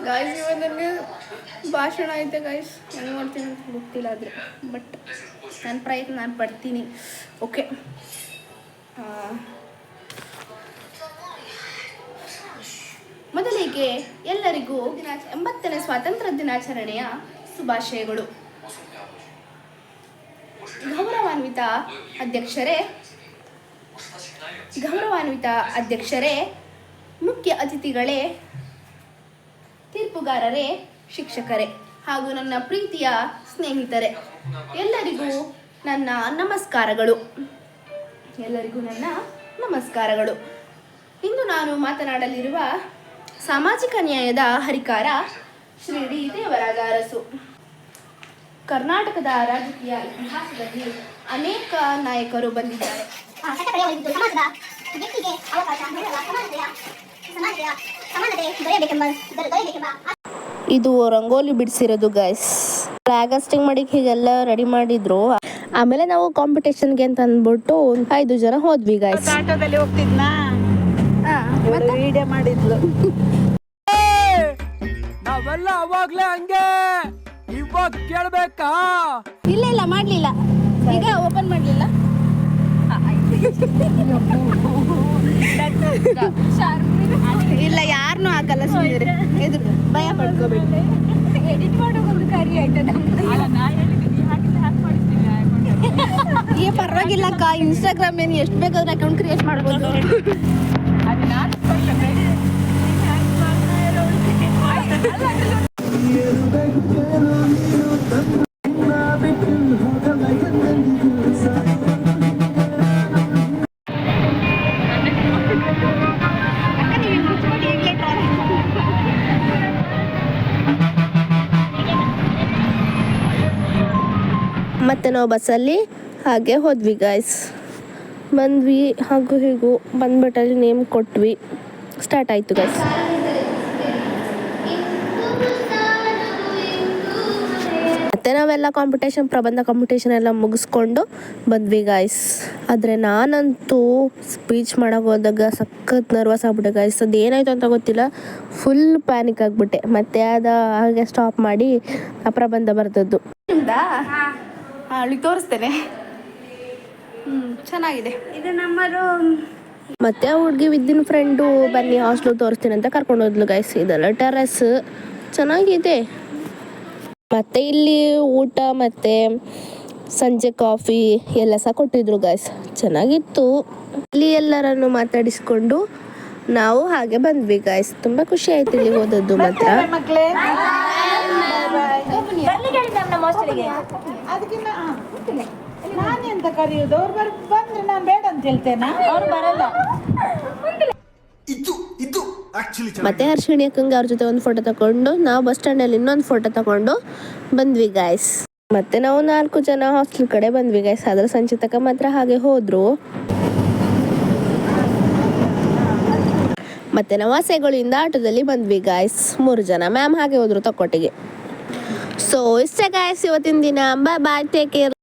Guys ಇವಾಗ ನನಗೆ ಭಾಷಣ ಐತೆ ಗಾಯ್ಸ್, ಹೆಂಗೆ ಮಾಡ್ತೀನಿ ಅಂತ ಗೊತ್ತಿಲ್ಲ ಆದರೆ ಬಟ್ ನನ್ನ ಪ್ರಯತ್ನ ನಾನು ಪಡ್ತೀನಿ. ಓಕೆ, ಮೊದಲಿಗೆ ಎಲ್ಲರಿಗೂ 80ನೇ ಸ್ವಾತಂತ್ರ್ಯ ದಿನಾಚರಣೆಯ ಶುಭಾಶಯಗಳು. ಗೌರವಾನ್ವಿತ ಅಧ್ಯಕ್ಷರೇ, ಮುಖ್ಯ ಅತಿಥಿಗಳೇ, ತೀರ್ಪುಗಾರರೇ, ಶಿಕ್ಷಕರೇ ಹಾಗೂ ನನ್ನ ಪ್ರೀತಿಯ ಸ್ನೇಹಿತರೆ, ಎಲ್ಲರಿಗೂ ನನ್ನ ನಮಸ್ಕಾರಗಳು. ಇಂದು ನಾನು ಮಾತನಾಡಲಿರುವ ಸಾಮಾಜಿಕ ನ್ಯಾಯದ ಹರಿಕಾರ ಶ್ರೀ ಡಿ ದೇವರಾಜ ಅರಸು. ಕರ್ನಾಟಕದ ರಾಜಕೀಯ ಇತಿಹಾಸದಲ್ಲಿ ಅನೇಕ ನಾಯಕರು ಬಂದಿದ್ದಾರೆ. ಇದು ರಂಗೋಲಿ ಬಿಡಿಸಿರೋದು ಗೈಸ್. ಫ್ಲಾಗ್ ಹಾಸ್ಟಿಂಗ್ ಮಾಡಿ ಹೀಗೆಲ್ಲ ರೆಡಿ ಮಾಡಿದ್ರು. ಆಮೇಲೆ ನಾವು ಕಾಂಪಿಟೇಷನ್ಗೆ ಅಂತ ಅಂದ್ಬಿಟ್ಟು 5 ಜನ ಹೋದ್ವಿ ಗೈಸ್. ಆಟೋದಲ್ಲಿ ಹೋಗ್ತಿದ್ನಾ, ವಿಡಿಯೋ ಮಾಡಿದ್ಲು. ನಾವೆಲ್ಲ ಅವಾಗ್ಲೇ ಹಂಗೆ, ಇವಾಗ ಕೇಳ್ಬೇಕಾ? ಇಲ್ಲ ಮಾಡ್ಲಿಲ್ಲ, ಈಗ ಓಪನ್ ಮಾಡ್ಲಿಲ್ಲ. ಇಲ್ಲ ಯಾರನ್ನೂ ಹಾಕಲ್ಲ, ಸುಮ್ಮನೆ ಎದುರು ಭಯ ಪಡ್ಕೋಬೇಡಿ. ಎಡಿಟ್ ಮಾಡೋದು ಕರಿ ಆಯ್ತದ. ಏ ಪರವಾಗಿಲ್ಲ ಅಕ್ಕ, ಇನ್ಸ್ಟಾಗ್ರಾಮ್ ಏನು ಎಷ್ಟು ಬೇಕಾದ್ರೆ ಅಕೌಂಟ್ ಕ್ರಿಯೇಟ್ ಮಾಡ್ಬೋದು. ಮತ್ತೆ ನಾವು ಬಸ್ಸಲ್ಲಿ ಹಾಗೆ ಹೋದ್ವಿ ಗಾಯ್ಸ್. ಬಂದ್ವಿ, ಹಾಗೂ ಹೀಗೂ ಬಂದ್ಬಿಟ್ಟಲ್ಲಿ ನೇಮ್ ಕೊಟ್ವಿ. ಸ್ಟಾರ್ಟ್ ಆಯಿತು ಗೈಸ್. ಮತ್ತೆ ನಾವೆಲ್ಲ ಪ್ರಬಂಧ ಕಾಂಪಿಟೇಷನ್ ಎಲ್ಲ ಮುಗಿಸ್ಕೊಂಡು ಬಂದ್ವಿ ಗಾಯ್ಸ್. ಆದರೆ ನಾನಂತೂ ಸ್ಪೀಚ್ ಮಾಡೋಕೆ ಹೋದಾಗ ಸಖತ್ ನರ್ವಸ್ ಆಗ್ಬಿಟ್ಟೆ ಗಾಯ್ಸ್. ಅದು ಏನಾಯಿತು ಅಂತ ಗೊತ್ತಿಲ್ಲ, ಫುಲ್ ಪ್ಯಾನಿಕ್ ಆಗಿಬಿಟ್ಟೆ. ಮತ್ತೆ ಹಾಗೆ ಸ್ಟಾಪ್ ಮಾಡಿ ಆ ಪ್ರಬಂಧ ಬರೆದದ್ದು. ತೋರಿಸ್ತೇನೆ, ಚೆನ್ನಾಗಿದೆ ಇದು ನಮ್ಮ ರೂಮ್. ಮತ್ತೆ ಆ ಹುಡುಗಿ ವಿದ್ದಿನ ಫ್ರೆಂಡು ಬನ್ನಿ ಹಾಸ್ಟೆಲ್ ತೋರಿಸ್ತೀನಿ ಅಂತ ಕರ್ಕೊಂಡು ಹೋದ್ಲು ಗೈಸ್. ಇದೆಲ್ಲ ಟೆರೆಸ್ ಚೆನ್ನಾಗಿದೆ. ಮತ್ತೆ ಇಲ್ಲಿ ಊಟ ಮತ್ತೆ ಸಂಜೆ ಕಾಫಿ ಎಲ್ಲ ಸಹ ಕೊಟ್ಟಿದ್ರು ಗೈಸ್, ಚೆನ್ನಾಗಿತ್ತು. ಇಲ್ಲಿ ಎಲ್ಲರನ್ನು ಮಾತಾಡಿಸ್ಕೊಂಡು ನಾವು ಹಾಗೆ ಬಂದ್ವಿ ಗೈಸ್. ತುಂಬ ಖುಷಿ ಆಯ್ತು ಇಲ್ಲಿ ಹೋದದ್ದು ಮಾತ್ರ. ನಾನೆಂತ ಕರೆಯುವುದು, ಅವ್ರು ಬಂದ್ರೆ ನಾನು ಬೇಡ ಅಂತ ಹೇಳ್ತೇನೆ, ಅವ್ರು ಬರಲ್ಲ. ಮತ್ತೆ ಹರ್ಷಿಣಿ ಅಕ್ಕಂಗೆ ಅವ್ರ ಜೊತೆ ಒಂದು ಫೋಟೋ ತಗೊಂಡು ನಾವು ಬಸ್ ಸ್ಟ್ಯಾಂಡಲ್ಲಿ ಇನ್ನೊಂದು ಫೋಟೋ ತಗೊಂಡು ಬಂದ್ವಿ ಗಾಯ್ಸ್. ಮತ್ತೆ ನಾವು 4 ಜನ ಹಾಸ್ಟೆಲ್ ಕಡೆ ಬಂದ್ವಿ ಗೈಸ್. ಅದ್ರ ಸಂಚಿತಕ ಮಾತ್ರ ಹಾಗೆ ಹೋದ್ರು. ಮತ್ತೆ ನಾವು ಆಸೆಗಳಿಂದ ಆಟೋದಲ್ಲಿ ಬಂದ್ವಿ ಗಾಯ್ಸ್. 3 ಜನ ಮ್ಯಾಮ್ ಹಾಗೆ ಹೋದ್ರು ತಕ್ಕೊಟ್ಟಿಗೆ. ಸೊ ಇಷ್ಟೇ ಗಾಯ್ಸ್ ಇವತ್ತಿನ ದಿನ. ಬಾಯ್, ಟೇಕ್ ಕೇರ್.